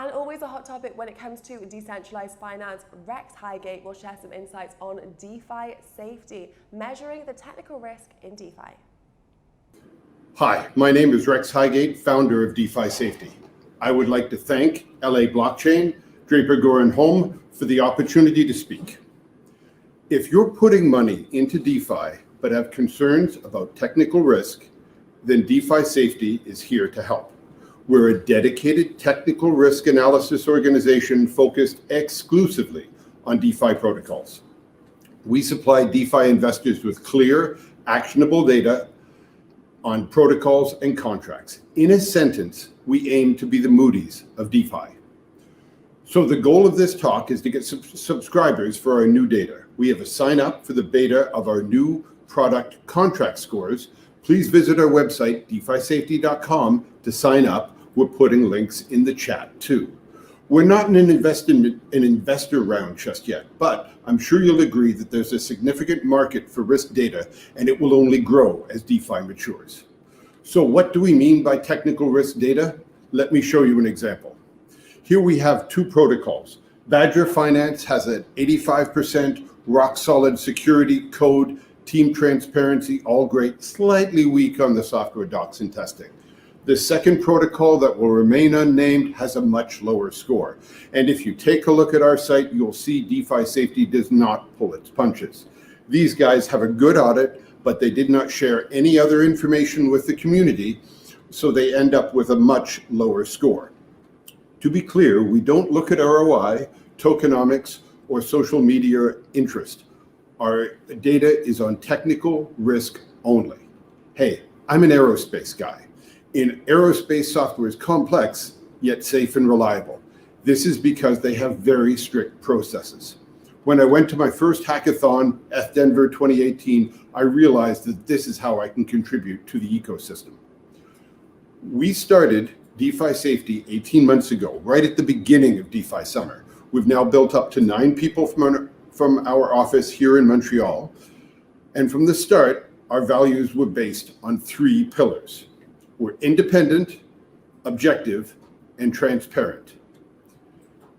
And always a hot topic when it comes to decentralized finance, Rex Hygate will share some insights on DeFiSafety, measuring the technical risk in DeFi. Hi, my name is Rex Hygate, founder of DeFiSafety. I would like to thank LA Blockchain, Draper Goren Holm for the opportunity to speak. If you're putting money into DeFi but have concerns about technical risk, then DeFiSafety is here to help. We're a dedicated technical risk analysis organization focused exclusively on DeFi protocols. We supply DeFi investors with clear, actionable data on protocols and contracts. In a sentence, we aim to be the Moody's of DeFi. So the goal of this talk is to get subscribers for our new data. We have a sign up for the beta of our new product contract scores. Please visit our website, DeFiSafety.com, to sign up. We're putting links in the chat too. We're not in an investor round just yet, but I'm sure you'll agree that there's a significant market for risk data and it will only grow as DeFi matures. So what do we mean by technical risk data? Let me show you an example. Here we have two protocols. Badger Finance has an 85% rock solid security code, team transparency, all great, slightly weak on the software docs and testing. The second protocol that will remain unnamed has a much lower score. And if you take a look at our site, you'll see DeFiSafety does not pull its punches. These guys have a good audit, but they did not share any other information with the community, so they end up with a much lower score. To be clear, we don't look at ROI, tokenomics, or social media interest. Our data is on technical risk only. Hey, I'm an aerospace guy. In aerospace, software is complex, yet safe and reliable. This is because they have very strict processes. When I went to my first hackathon at Denver 2018, I realized that this is how I can contribute to the ecosystem. We started DeFiSafety 18 months ago, right at the beginning of DeFi Summer. We've now built up to 9 people from our office here in Montreal. And from the start, our values were based on 3 pillars. We're independent, objective, and transparent.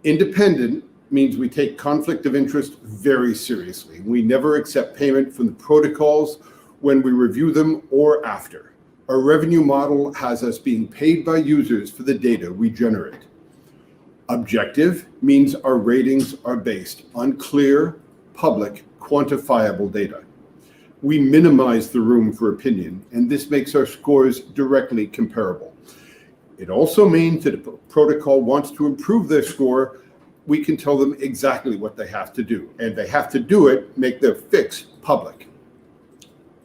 Independent means we take conflict of interest very seriously. We never accept payment from the protocols when we review them or after. Our revenue model has us being paid by users for the data we generate. Objective means our ratings are based on clear, public, quantifiable data. We minimize the room for opinion, and this makes our scores directly comparable. It also means that if a protocol wants to improve their score, we can tell them exactly what they have to do, and they have to do it, make their fix public.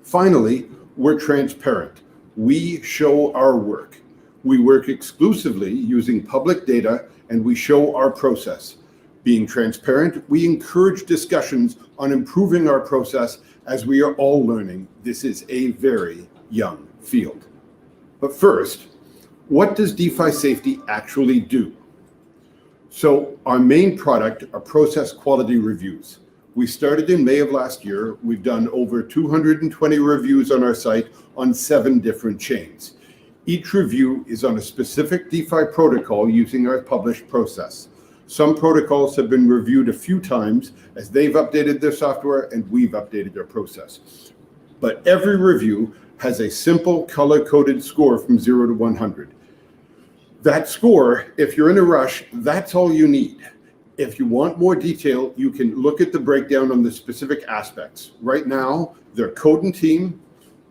Finally, we're transparent. We show our work. We work exclusively using public data, and we show our process. Being transparent, we encourage discussions on improving our process as we are all learning. This is a very young field. But first, what does DeFiSafety actually do? So our main product are process quality reviews. We started in May of last year. We've done over 220 reviews on our site on 7 different chains. Each review is on a specific DeFi protocol using our published process. Some protocols have been reviewed a few times as they've updated their software and we've updated their process. But every review has a simple color-coded score from 0 to 100. That score, if you're in a rush, that's all you need. If you want more detail, you can look at the breakdown on the specific aspects. Right now, they're code and team,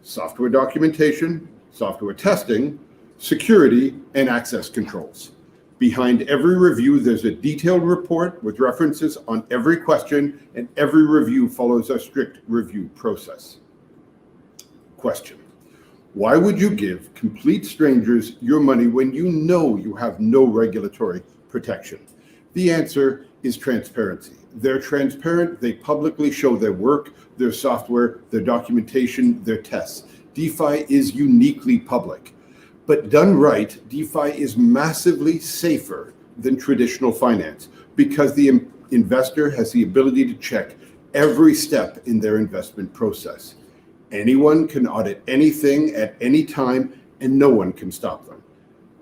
software documentation, software testing, security, and access controls. Behind every review, there's a detailed report with references on every question, and every review follows our strict review process. Question: why would you give complete strangers your money when you know you have no regulatory protection? The answer is transparency. They're transparent. They publicly show their work, their software, their documentation, their tests. DeFi is uniquely public. But done right, DeFi is massively safer than traditional finance because the investor has the ability to check every step in their investment process. Anyone can audit anything at any time, and no one can stop them.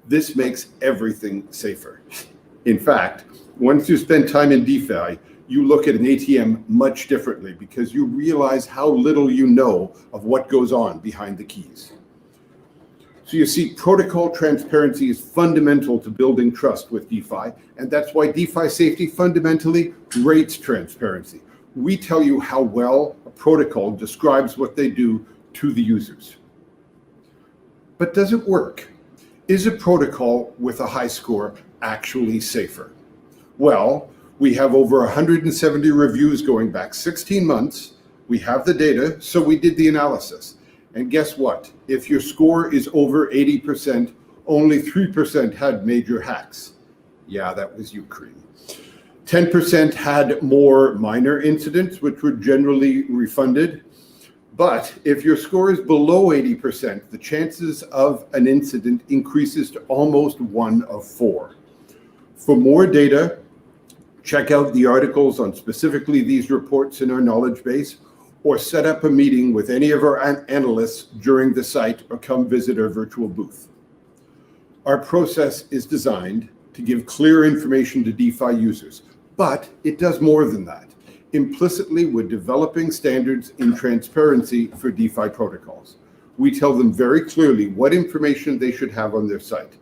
This makes everything safer. In fact, once you spend time in DeFi, you look at an ATM much differently because you realize how little you know of what goes on behind the keys. So you see, protocol transparency is fundamental to building trust with DeFi, and that's why DeFiSafety fundamentally rates transparency. We tell you how well a protocol describes what they do to the users. But does it work? Is a protocol with a high score actually safer? Well, we have over 170 reviews going back 16 months. We have the data, so we did the analysis. And guess what? If your score is over 80%, only 3% had major hacks. Yeah, that was Ukraine. 10% had more minor incidents, which were generally refunded. But if your score is below 80%, the chances of an incident increases to almost 1 of 4. For more data, check out the articles on specifically these reports in our knowledge base, or set up a meeting with any of our analysts during the site, or come visit our virtual booth. Our process is designed to give clear information to DeFi users, but it does more than that. Implicitly, we're developing standards in transparency for DeFi protocols. We tell them very clearly what information they should have on their site.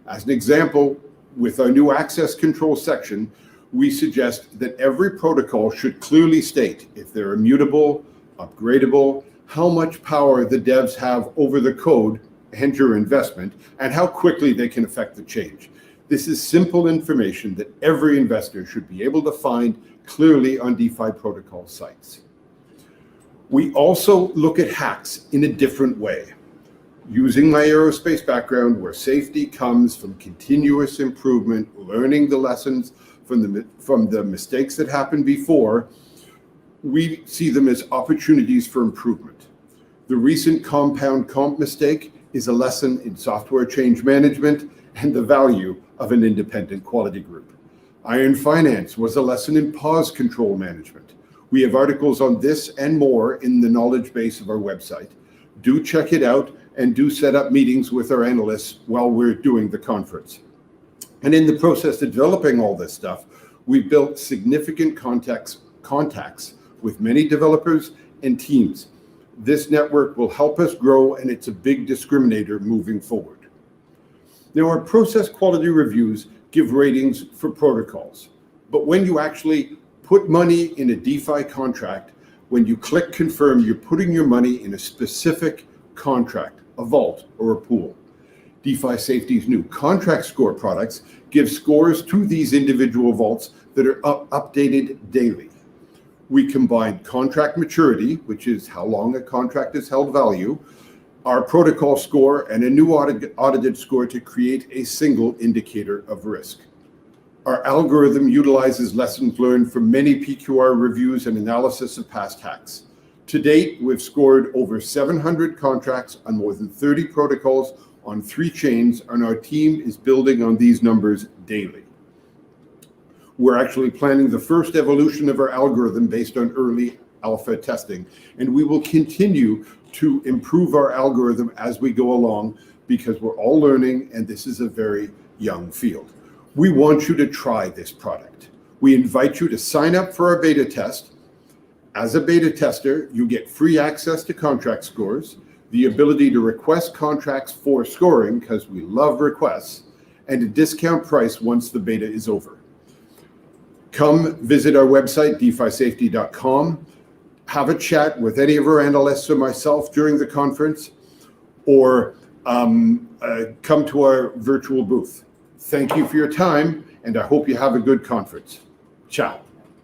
As an example, with our new access control section, we suggest that every protocol should clearly state if they're immutable, upgradable, how much power the devs have over the code and your investment, and how quickly they can affect the change. This is simple information that every investor should be able to find clearly on DeFi protocol sites. We also look at hacks in a different way. Using my aerospace background, where safety comes from continuous improvement, learning the lessons from the mistakes that happened before, we see them as opportunities for improvement. The recent compound comp mistake is a lesson in software change management and the value of an independent quality group. Iron Finance was a lesson in pause control management. We have articles on this and more in the knowledge base of our website. Do check it out and do set up meetings with our analysts while we're doing the conference. And in the process of developing all this stuff, we've built significant contacts with many developers and teams. This network will help us grow, and it's a big discriminator moving forward. Now, our process quality reviews give ratings for protocols, but when you actually put money in a DeFi contract, when you click confirm, you're putting your money in a specific contract, a vault or a pool. DeFiSafety's new contract score products give scores to these individual vaults that are updated daily. We combine contract maturity, which is how long a contract is held value, our protocol score, and a new audited score to create a single indicator of risk. Our algorithm utilizes lessons learned from many PQR reviews and analysis of past hacks. To date, we've scored over 700 contracts on more than 30 protocols on 3 chains, and our team is building on these numbers daily. We're actually planning the first evolution of our algorithm based on early alpha testing, and we will continue to improve our algorithm as we go along because we're all learning and this is a very young field. We want you to try this product. We invite you to sign up for our beta test. As a beta tester, you get free access to contract scores, the ability to request contracts for scoring, because we love requests, and a discount price once the beta is over. Come visit our website, DeFiSafety.com, have a chat with any of our analysts or myself during the conference, or come to our virtual booth. Thank you for your time, and I hope you have a good conference. Ciao.